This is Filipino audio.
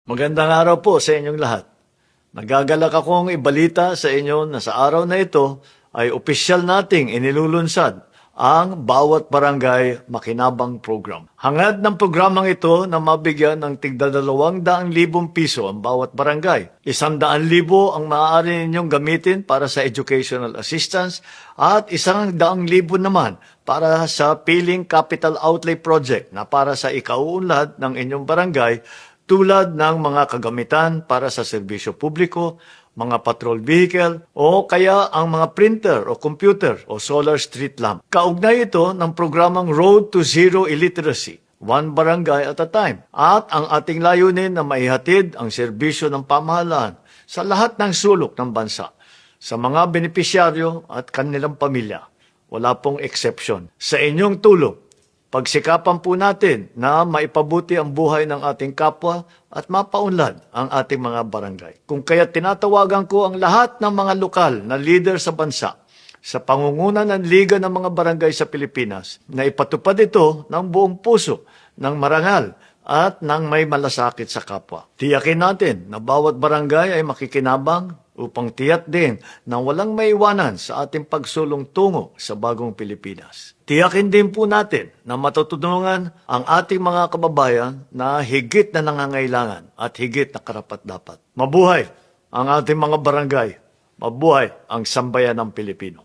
Magandang araw po sa inyong lahat. Nagagalak akong ibalita sa inyo na sa araw na ito ay opisyal nating inilulunsad ang Bawat Barangay Makinabang Program. Hangad ng programang ito na mabigyan ng tigda 200,000 piso ang bawat barangay. 100,000 ang maaari ninyong gamitin para sa educational assistance at 100,000 naman para sa Piling Capital Outlay Project na para sa ikauunlad ng inyong barangay tulad ng mga kagamitan para sa serbisyo publiko, mga patrol vehicle, o kaya ang mga printer o computer o solar street lamp. Kaugnay ito ng programang Road to Zero Illiteracy, one barangay at a time. At ang ating layunin na maihatid ang serbisyo ng pamahalaan sa lahat ng sulok ng bansa, sa mga benepisyaryo at kanilang pamilya. Wala pong exception. Sa inyong tulong, pagsikapan po natin na maipabuti ang buhay ng ating kapwa at mapaunlad ang ating mga barangay. Kung kaya tinatawagan ko ang lahat ng mga lokal na leader sa bansa sa pangunguna ng Liga ng mga Barangay sa Pilipinas na ipatupad ito ng buong puso, ng marangal at ng may malasakit sa kapwa. Tiyakin natin na bawat barangay ay makikinabang upang tiyak din na walang maiwanan sa ating pagsulong tungo sa bagong Pilipinas. Tiyakin din po natin na matutulungan ang ating mga kababayan na higit na nangangailangan at higit na karapat-dapat. Mabuhay ang ating mga barangay. Mabuhay ang sambayan ng Pilipino.